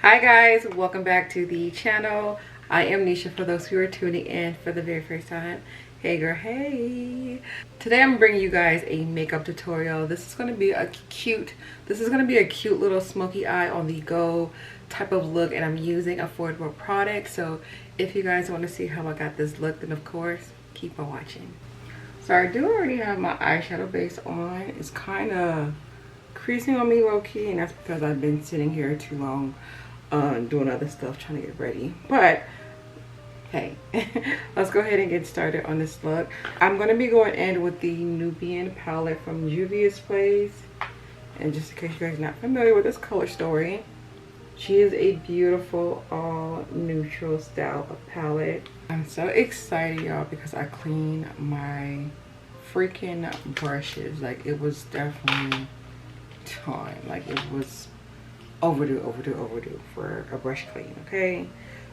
Hi guys, welcome back to the channel. I am Nisha for those who are tuning in for the very first time. Hey girl, hey. Today I'm bringing you guys a makeup tutorial. This is going to be a cute little smoky eye on the go type of look, and I'm using affordable products. So if you guys want to see how I got this look, then of course keep on watching. So I do already have my eyeshadow base on. It's kind of creasing on me low key, and that's because I've been sitting here too long doing other stuff, trying to get ready. But hey, let's go ahead and get started on this look. I'm going to be going in with the Nubian palette from Juvia's Place. And just in case you guys are not familiar with this color story, she is a beautiful all neutral style of palette. I'm so excited, y'all, because I cleaned my freaking brushes. Like, it was definitely time. Like, it was overdue for a brush clean. Okay,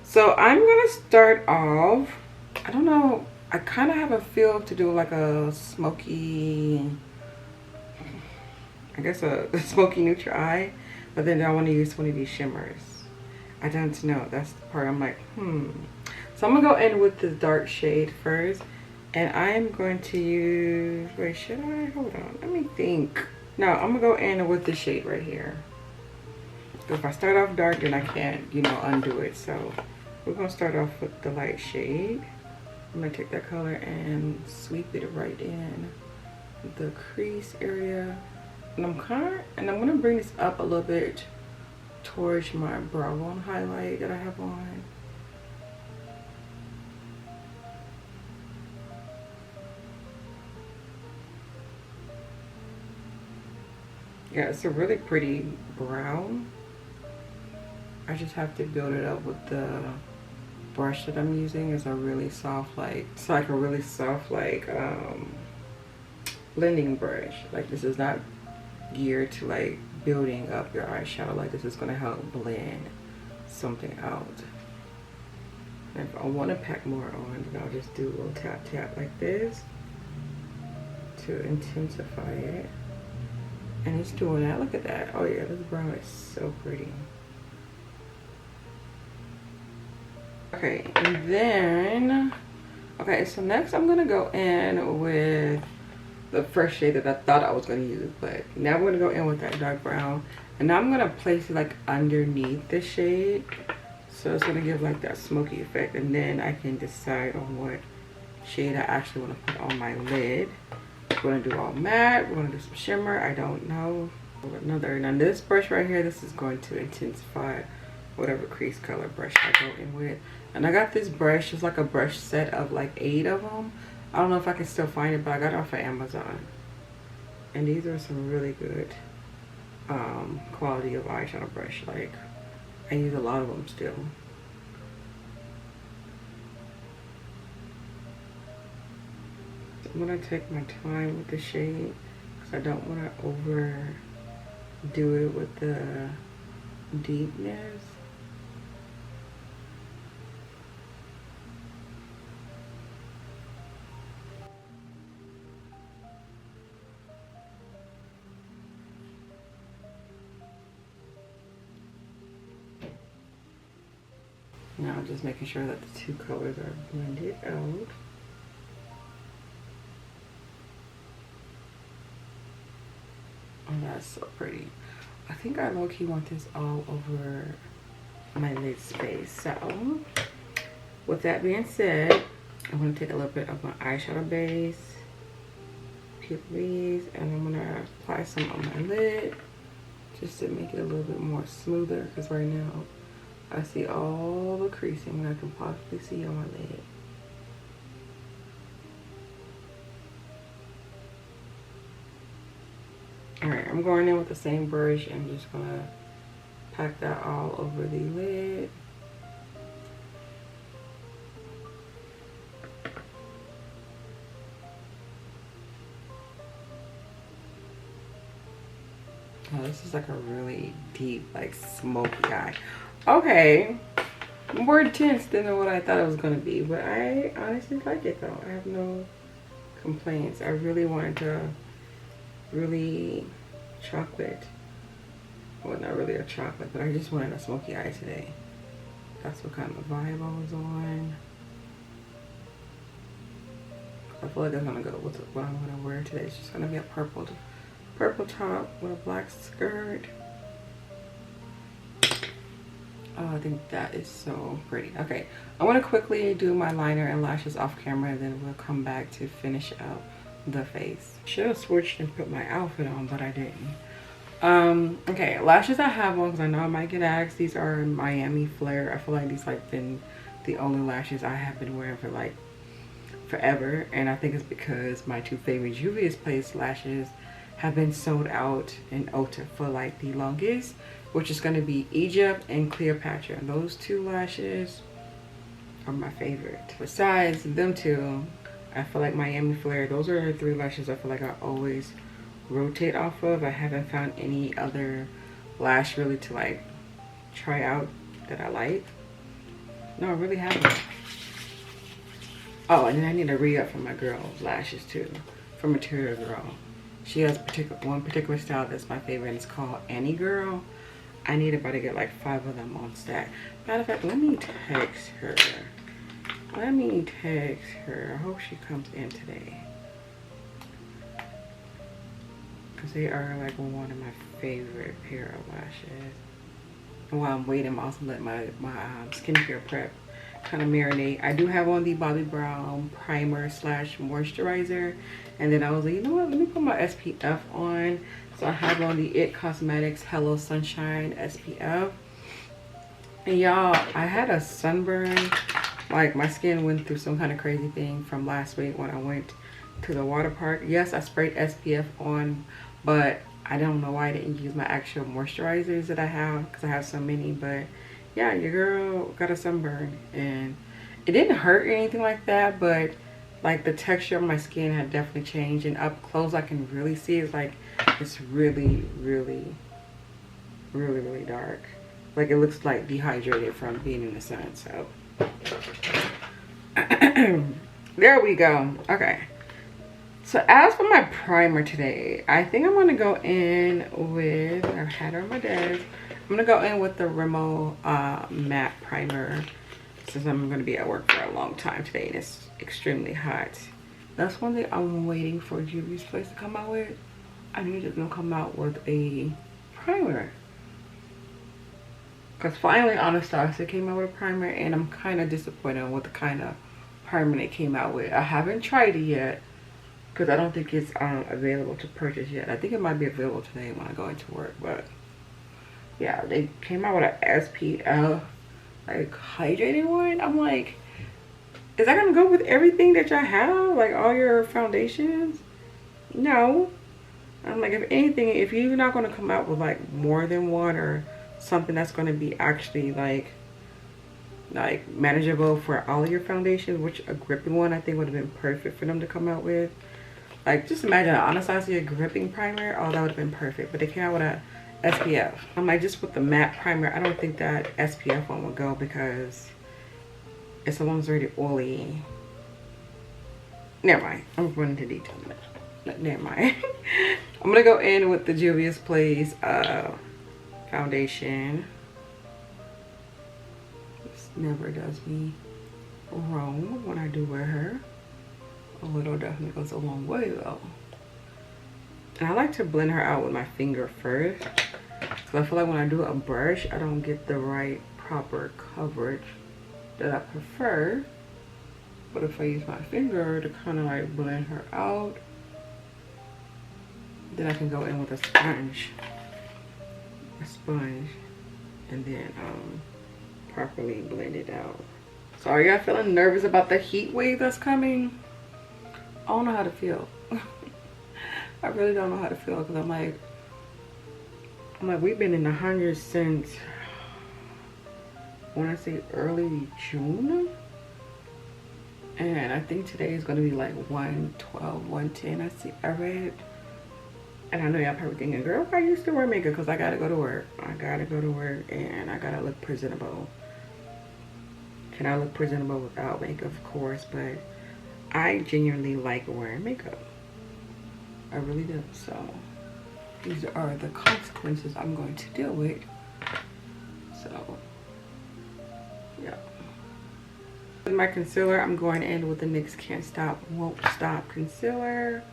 so I'm gonna start off, I don't know, I kind of have a feel to do like a smoky, I guess a smoky neutral eye, but then I want to use one of these shimmers. I don't know, that's the part I'm like, so I'm gonna go in with the dark shade first, and I'm going to use, wait, should I, hold on, let me think. No, I'm gonna go in with the shade right here. If I start off dark, then I can't, you know, undo it. So we're gonna start off with the light shade. I'm gonna take that color and sweep it right in the crease area. And I'm gonna bring this up a little bit towards my brow bone highlight that I have on. Yeah, it's a really pretty brown. I just have to build it up with the brush that I'm using. It's a really soft, like, it's like a really soft, like, blending brush. Like, this is not geared to like building up your eyeshadow. Like, this is gonna help blend something out. And if I want to pack more on, then I'll just do a little tap tap like this to intensify it. And it's doing that. Look at that. Oh yeah, this brown is so pretty. Okay, and then, okay, so next I'm gonna go in with the first shade that I thought I was gonna use, but now I'm gonna go in with that dark brown, and now I'm gonna place it like underneath the shade, so it's gonna give like that smoky effect, and then I can decide on what shade I actually want to put on my lid. We're gonna do all matte, we're gonna do some shimmer, I don't know. Now this brush right here, this is going to intensify whatever crease color brush I go in with. And I got this brush, it's like a brush set of like 8 of them. I don't know if I can still find it, but I got it off of Amazon. And these are some really good quality of eyeshadow brush. Like, I use a lot of them still. I'm gonna take my time with the shade because I don't want to overdo it with the deepness. Now I'm just making sure that the two colors are blended out. Oh, that's so pretty. I think I low-key want this all over my lid space. So with that being said, I'm going to take a little bit of my eyeshadow base, pick these, and I'm going to apply some on my lid just to make it a little bit more smoother, because right now I see all the creasing I can possibly see on my lid. Alright, I'm going in with the same brush and just gonna pack that all over the lid. Oh, this is like a really deep, like, smoky eye. Okay, more intense than what I thought it was gonna be, but I honestly like it though. I have no complaints. I really wanted to really chocolate Well, not really a chocolate, but I just wanted a smoky eye today. That's what kind of vibe I was on. I feel like that's gonna go with what I'm gonna wear today. It's just gonna be a purple top with a black skirt. Oh, I think that is so pretty. Okay, I want to quickly do my liner and lashes off camera, and then we'll come back to finish up the face. Should have switched and put my outfit on, but I didn't. Okay, lashes I have on, because I know I might get asked. These are Miami Flare. I feel like these like been the only lashes I have been wearing for like forever, and I think it's because my two favorite Juvia's Place lashes have been sold out in Ulta for like the longest, which is going to be Egypt and Cleopatra. And those two lashes are my favorite. Besides them two, I feel like Miami Flare, those are the three lashes I feel like I always rotate off of. I haven't found any other lash really to like try out that I like. No, I really haven't. Oh, and then I need to re-up for my girl's lashes too, from Material Girl. She has one particular style that's my favorite, and it's called Annie Girl. I need about to get like 5 of them on stack. Matter of fact, let me text her. Let me text her. I hope she comes in today, because they are like one of my favorite pair of lashes. And while I'm waiting, I'm also letting my skincare prep kind of marinate. I do have on the Bobbi Brown primer slash moisturizer, and then I was like, you know what, let me put my SPF on. So I have on the It Cosmetics Hello Sunshine SPF. And y'all, I had a sunburn. Like, my skin went through some kind of crazy thing from last week when I went to the water park. Yes, I sprayed SPF on, but I don't know why I didn't use my actual moisturizers that I have, because I have so many. But yeah, your girl got a sunburn, and it didn't hurt or anything like that, but like the texture of my skin had definitely changed, and up close I can really see it's like it's really dark. Like, it looks like dehydrated from being in the sun. So there we go. Okay, so as for my primer today, I think I'm gonna go in with, I had her on my desk, I'm gonna go in with the Rimmel matte primer, since I'm gonna be at work for a long time today and it's extremely hot. That's one thing I'm waiting for Juvia's Place to come out with. I knew they're gonna come out with a primer, because finally Anastasia came out with a primer, and I'm kind of disappointed with the kind of primer they came out with. I haven't tried it yet, because I don't think it's available to purchase yet. I think it might be available today when I go into work, but yeah, they came out with an SPF like hydrating one. I'm like, is that gonna go with everything that y'all have, like all your foundations? No. I'm like, if anything, if you're not gonna come out with like more than one, or something that's gonna be actually like manageable for all of your foundations, which a gripping one I think would have been perfect for them to come out with. Like, just imagine an Anastasia gripping primer. Oh, that would have been perfect. But they came out with a SPF. I'm like, just with the matte primer, I don't think that SPF one would go, because it's the one that's already oily. Never mind. I'm going into detail now. Never mind. I'm gonna go in with the Juvia's Place foundation. This never does me wrong when I do wear her. A little definitely goes a long way though. And I like to blend her out with my finger first, because I feel like when I do a brush, I don't get the right proper coverage that I prefer. But if I use my finger to kind of like blend her out, then I can go in with a sponge, and then properly blend it out. So are y'all feeling nervous about the heat wave that's coming? I don't know how to feel. I really don't know how to feel, because I'm like we've been in the hundreds since, when I say early June, and I think today is going to be like 112, 110. I read. And I know y'all probably thinking, girl, I used to wear makeup, because I gotta go to work. I gotta go to work, and I gotta look presentable. Can I look presentable without makeup? Of course, but I genuinely like wearing makeup. I really do. So these are the consequences I'm going to deal with. So, yeah. With my concealer, I'm going in with the NYX Can't Stop, Won't Stop concealer.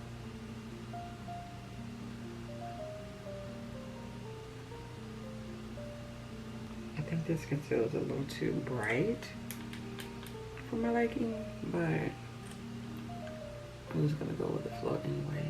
I think this concealer is a little too bright for my liking, but I'm just gonna go with the flow anyway.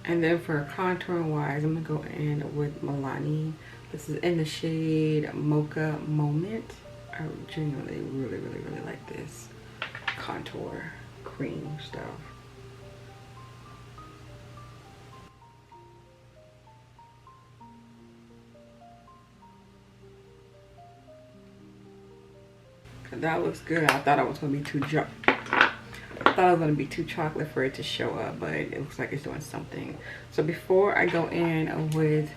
And then for contouring wise, I'm gonna go in with Milani. This is in the shade Mocha Moment. I genuinely really like this contour cream stuff. That looks good. I thought I was gonna be too chocolate for it to show up, but it looks like it's doing something. So before I go in with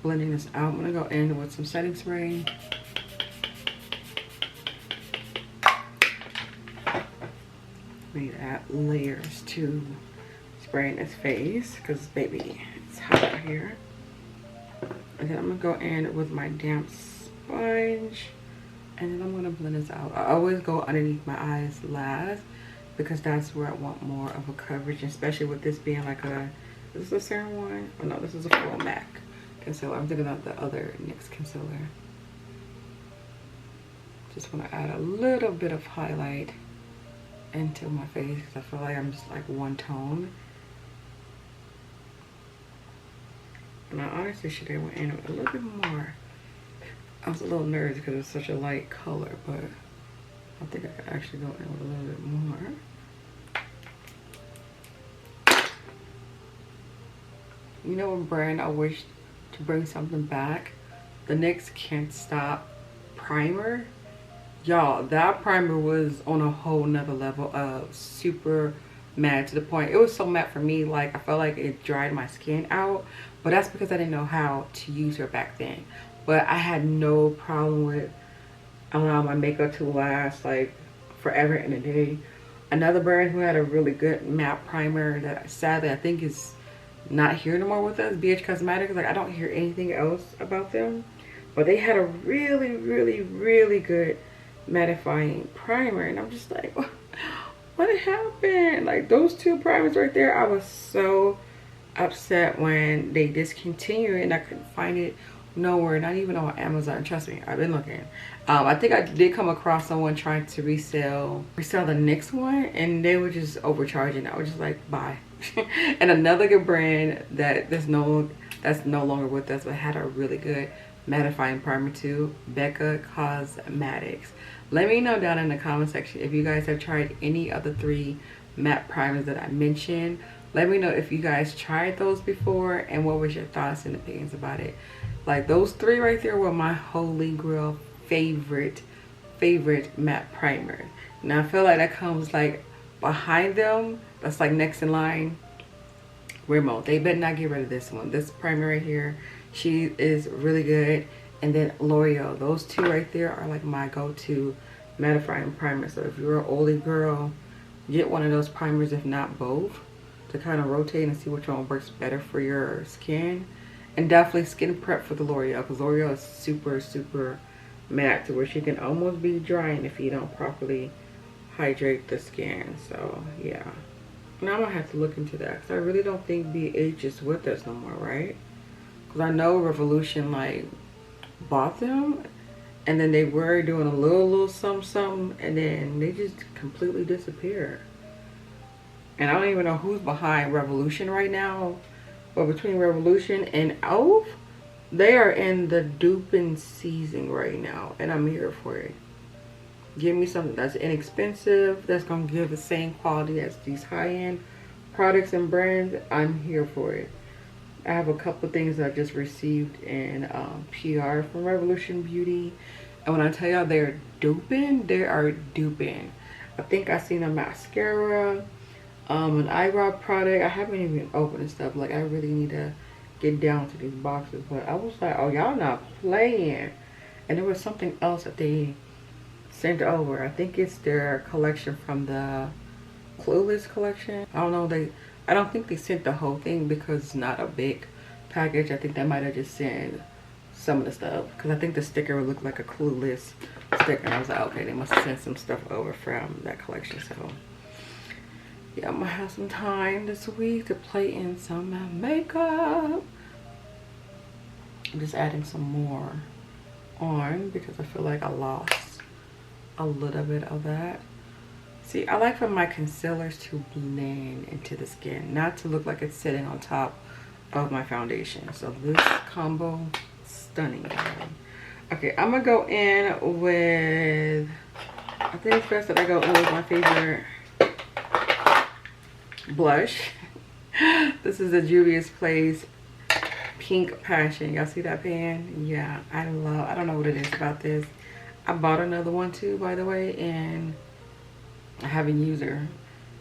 blending this out, I'm gonna go in with some setting spray. We add layers to spraying his face because baby, it's hot out here. And then I'm gonna go in with my damp sponge, and then I'm gonna blend this out. I always go underneath my eyes last because that's where I want more of a coverage, especially with this being like a, this is a serum one? Oh no, this is a full MAC concealer. I'm thinking of the other NYX concealer. Just wanna add a little bit of highlight into my face because I feel like I'm just like one tone. And I honestly should have went in with a little bit more. I was a little nervous because it's such a light color, but I think I could actually go in with a little bit more. You know what brand I wish to bring something back? The NYX Can't Stop primer. Y'all, that primer was on a whole nother level of super matte, to the point it was so matte for me, like I felt like it dried my skin out. But that's because I didn't know how to use her back then. But I had no problem with allowing my makeup to last like forever and a day. Another brand who had a really good matte primer that sadly I think is not here no more with us, BH Cosmetics. Like I don't hear anything else about them, but they had a really good mattifying primer, and I'm just like, what happened? Like those two primers right there, I was so upset when they discontinued and I couldn't find it nowhere, not even on Amazon. Trust me, I've been looking. I think I did come across someone trying to resell the NYX one, and they were just overcharging. I was just like, bye. And another good brand that's no longer with us but had a really good mattifying primer too, Becca Cosmetics. Let me know down in the comment section if you guys have tried any of the 3 matte primers that I mentioned. Let me know if you guys tried those before and what was your thoughts and opinions about it. Like those 3 right there were my holy grail favorite matte primer. Now I feel like that comes like behind them, that's like next in line, Rimmel. They better not get rid of this one. This primer right here, she is really good. And then L'Oreal. Those 2 right there are like my go-to mattifying primer. So if you're an oldie girl, get one of those primers, if not both, to kind of rotate and see which one works better for your skin. And definitely skin prep for the L'Oreal, because L'Oreal is super matte to where she can almost be drying if you don't properly hydrate the skin. So yeah, now I'm gonna have to look into that because I really don't think BH is with us no more, right? Because I know Revolution like bought them, and then they were doing a little something, and then they just completely disappeared. And I don't even know who's behind Revolution right now, but between Revolution and Elf, they are in the duping season right now, and I'm here for it. Give me something that's inexpensive, that's gonna give the same quality as these high-end products and brands. I'm here for it. I have a couple of things that I just received in PR from Revolution Beauty, and when I tell y'all they're duping, they are duping. I think I seen a mascara, an eyebrow product. I haven't even opened and stuff. Like I really need to get down to these boxes. But I was like, oh, y'all not playing. And there was something else that they sent over. I think it's their collection from the Clueless collection. I don't know. I don't think they sent the whole thing because it's not a big package. I think they might have just sent some of the stuff because I think the sticker would look like a Clueless sticker. And I was like, okay, they must have sent some stuff over from that collection. So yeah, I'm gonna have some time this week to play in some makeup. I'm just adding some more on because I feel like I lost a little bit of that. See, I like for my concealers to blend into the skin, not to look like it's sitting on top of my foundation. So this combo, stunning. Okay, I'm gonna go in with, I think it's best that I go in with my favorite blush. This is the Juvia's Place Pink Passion. Y'all see that pan? Yeah, I don't know what it is about this. I bought another one too, by the way, and I haven't used her.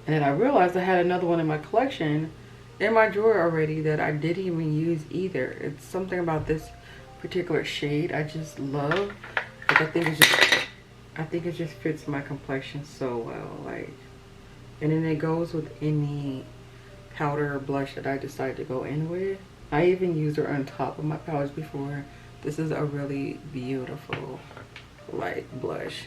And then I realized I had another one in my collection in my drawer already that I didn't even use either. It's something about this particular shade I just love. Like, I think it just fits my complexion so well. Like, and then it goes with any powder or blush that I decide to go in with. I even used her on top of my powders before. This is a really beautiful like blush.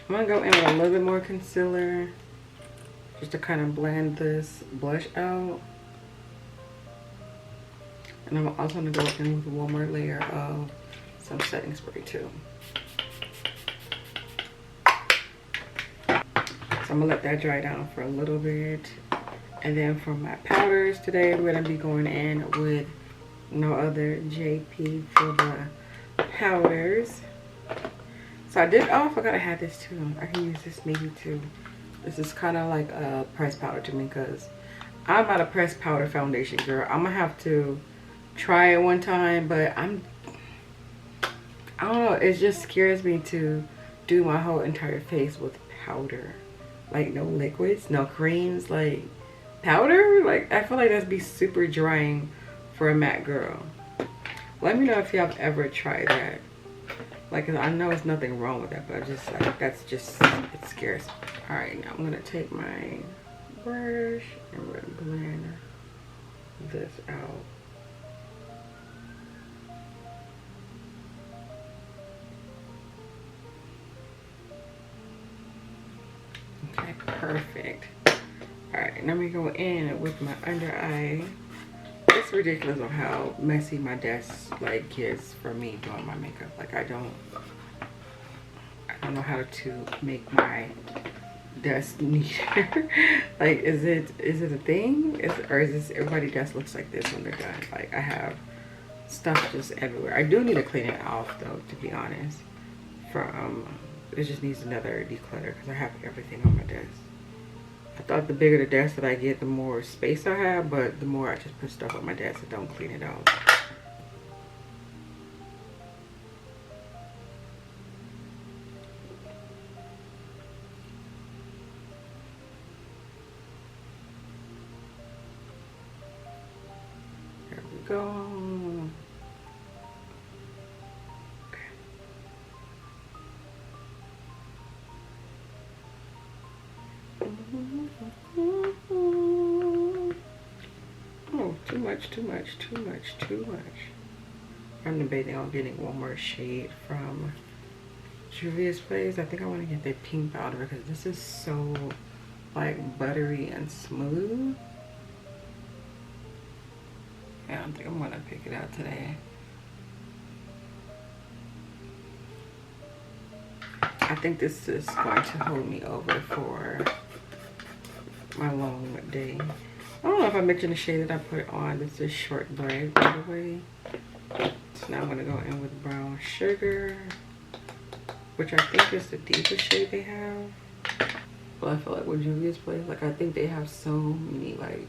I'm gonna go in with a little bit more concealer just to kind of blend this blush out. And I'm also gonna go in with one more layer of some setting spray too. So I'm gonna let that dry down for a little bit. And then for my powders today, we're gonna be going in with no other JP for the powders. So I did, oh, I forgot I had this too. I can use this maybe too. This is kind of like a pressed powder to me because I'm not a pressed powder foundation girl. I'm gonna have to try it one time, but I don't know, it just scares me to do my whole entire face with powder. Like no liquids, no creams, like powder. Like I feel like that'd be super drying for a matte girl. Let me know if y'all have ever tried that. Like, I know there's nothing wrong with that, but I just like, that's just, it scares me. All right, now I'm gonna take my brush and we're gonna blend this out. Okay, perfect. All right, let me go in with my under eye. It's ridiculous of how messy my desk like gets for me doing my makeup. Like I don't know how to make my desk neater. Like is it a thing? Or is this everybody desk looks like this when they're done? Like I have stuff just everywhere. I do need to clean it off though, to be honest. It just needs another declutter because I have everything on my desk. I thought the bigger the desk that I get, the more space I have, but the more I just put stuff on my desk and don't clean it out. There we go. Oh, too much. I'm debating on getting one more shade from Juvia's Place. I think I want to get the pink powder because this is so like buttery and smooth. Yeah, I think I'm gonna pick it out today. I think this is going to hold me over for my long day. I don't know if I mentioned the shade that I put on. This is Short Bread, by the way. So now I'm going to go in with Brown Sugar, which I think is the deepest shade they have. But I feel like with Juvia's Place, like I think they have so many like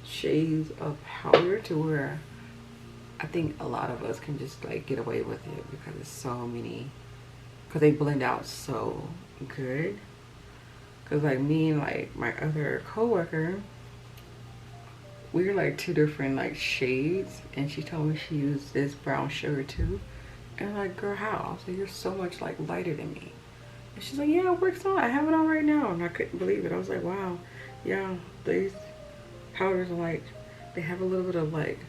shades of powder to where I think a lot of us can just like get away with it because it's so many, because they blend out so good. Because like me and like my other coworker, we were like two different like shades, and she told me she used this brown sugar too. And I'm like, girl, how? I was like, you're so much like lighter than me. And she's like, yeah, it works on. I have it on right now. And I couldn't believe it. I was like, wow, yeah, these powders are like, they have a little bit of like,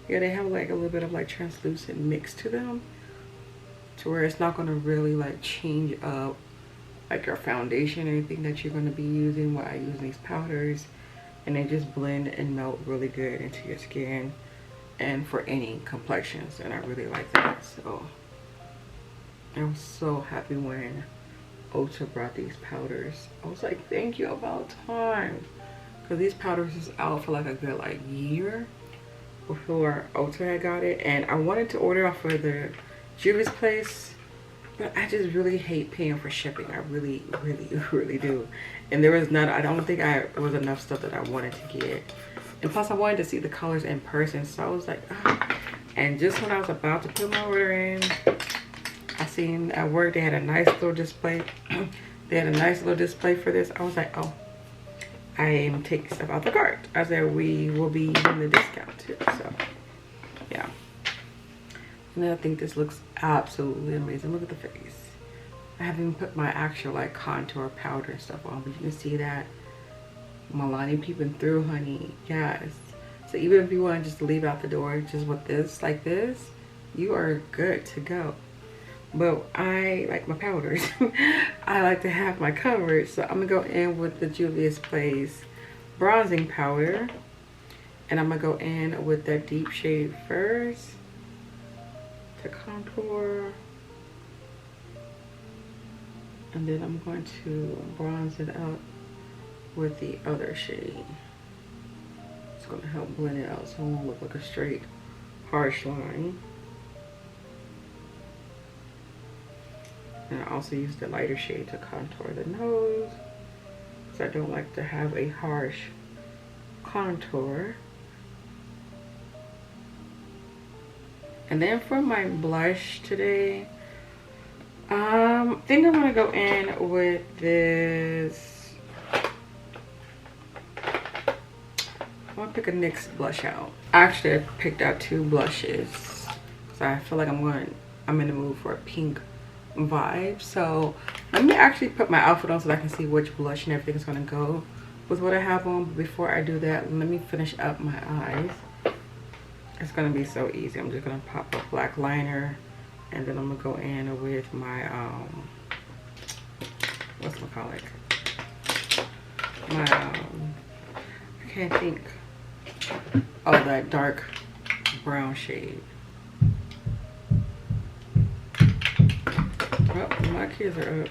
yeah, they have like a little bit of like translucent mix to them, to where it's not gonna really like change up like your foundation or anything that you're gonna be using while using these powders. And they just blend and melt really good into your skin and for any complexions, and I really like that. So I was so happy when Ulta brought these powders. I was like, thank you, about time, because these powders is out for like a good like year before Ulta had got it. And I wanted to order off of the Juvia's place, but I just really hate paying for shipping. I really really do. And there was not, I don't think there was enough stuff that I wanted to get. And plus I wanted to see the colors in person, so I was like, oh. And just when I was about to put my order in, I seen at work they had a nice little display. They had a nice little display for this. I was like, oh, I am taking stuff out the cart. I said, we will be using the discount too. So yeah. And then I think this looks absolutely amazing. Look at the face. I haven't even put my actual like contour powder and stuff on, but you can see that Milani peeping through, honey. Yes. So even if you want to just leave out the door just with this, like this, you are good to go. But I like my powders. I like to have my coverage. So I'm gonna go in with the Juvia's Place bronzing powder, and I'm gonna go in with that deep shade first to contour, and then I'm going to bronze it out with the other shade. It's going to help blend it out so it won't look like a straight harsh line. And I also use the lighter shade to contour the nose, because I don't like to have a harsh contour. And then for my blush today, I think I'm gonna go in with this. I'm gonna pick a NYX blush out. Actually, I picked out two blushes, so I feel like I'm in the mood for a pink vibe. So let me actually put my outfit on so that I can see which blush and everything is gonna go with what I have on. But before I do that, let me finish up my eyes. It's gonna be so easy. I'm just gonna pop a black liner, and then I'm gonna go in with my whatchamacallit? I can't think. Oh, that dark brown shade. Oh, my kids are up.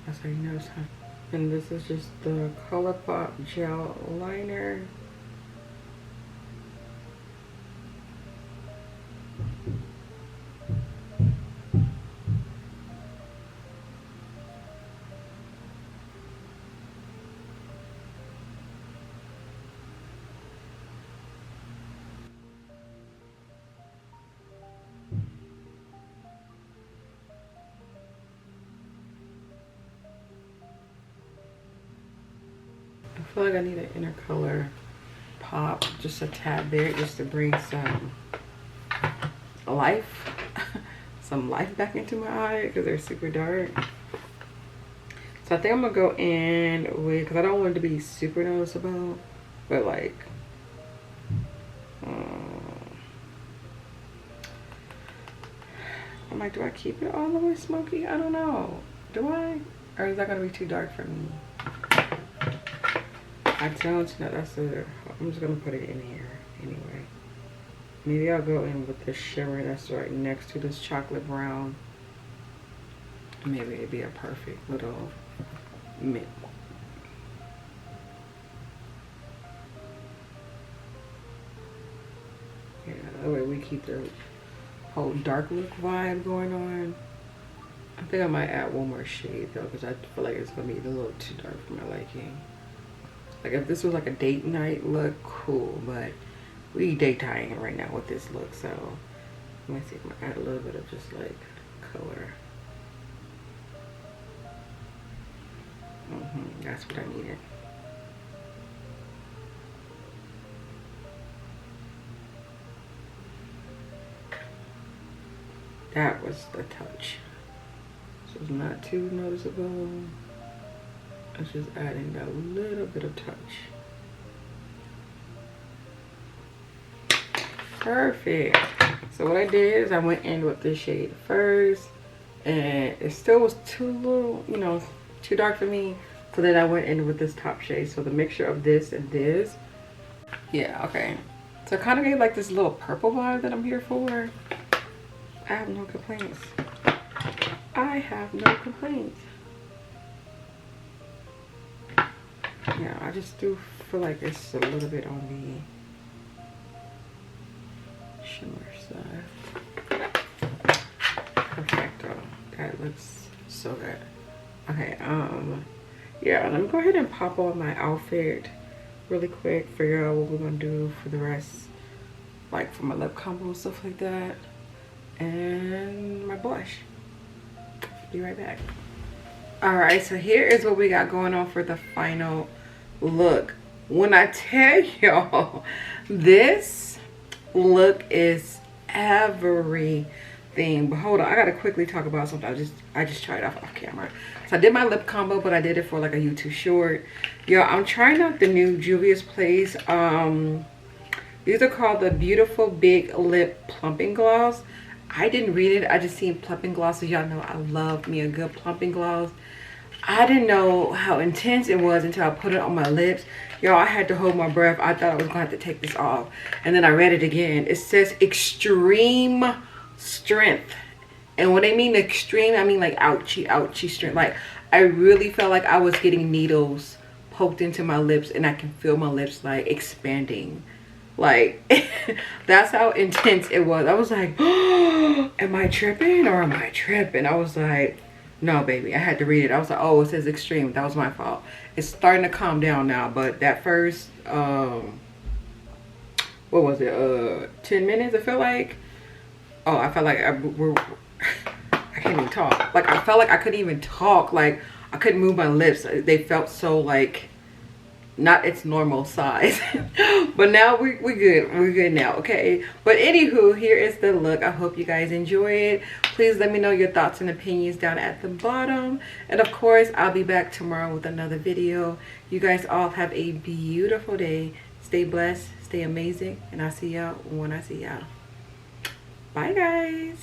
That's how you know it's time. And this is just the ColourPop gel liner. I feel like I need an inner color pop, just a tad bit, just to bring some life, some life back into my eye, because they're super dark. So I think I'm gonna go in with, because I don't want it to be super noticeable, but like, I'm like, do I keep it all the way smoky? I don't know. Do I? Or is that gonna be too dark for me? I don't know. I'm just gonna put it in here anyway. Maybe I'll go in with the shimmer that's right next to this chocolate brown. Maybe it'd be a perfect little mint. Yeah, that way we keep the whole dark look vibe going on. I think I might add one more shade though, because I feel like it's gonna be a little too dark for my liking. Like if this was like a date night look, cool, but we daytime right now with this look. So let me see if I can add a little bit of just like color. That's what I needed. That was the touch. So it's not too noticeable. It's just adding a little bit of touch. Perfect. So what I did is I went in with this shade first, and it still was too little, you know, too dark for me. So then I went in with this top shade. So the mixture of this and this. Yeah, okay. So it kind of gave like this little purple vibe that I'm here for. I have no complaints. I have no complaints. Yeah, I just do feel like it's a little bit on the shimmer side. Perfecto. That looks so good. Okay, yeah, let me go ahead and pop on my outfit really quick, figure out what we're gonna do for the rest, like for my lip combo and stuff like that, and my blush. Be right back. All right, so here is what we got going on for the final look. When I tell y'all, this look is everything. But hold on, I gotta quickly talk about something. I just tried off camera. So I did my lip combo, but I did it for like a YouTube short. Yo, I'm trying out the new Juvia's Place. These are called the Beautiful Big Lip Plumping Gloss. I didn't read it. I just seen plumping glosses. Y'all know I love me a good plumping gloss. I didn't know how intense it was until I put it on my lips. Y'all, I had to hold my breath. I thought I was gonna have to take this off. And then I read it again. It says extreme strength. And when I mean extreme, I mean like ouchy strength. Like I really felt like I was getting needles poked into my lips, and I can feel my lips like expanding. Like that's how intense it was. I was like, oh, am I tripping or am I tripping? I was like, no baby, I had to read it. I was like, oh, it says extreme. That was my fault. It's starting to calm down now, but that first what was it, 10 minutes, I felt like, oh, I felt like I can't even talk. Like I felt like I couldn't even talk. Like I couldn't move my lips. They felt so like not its normal size. But now we're good now, okay? But anywho, here is the look. I hope you guys enjoy it. Please let me know your thoughts and opinions down at the bottom, and of course I'll be back tomorrow with another video. You guys all have a beautiful day. Stay blessed, stay amazing, and I'll see y'all when I see y'all. Bye guys.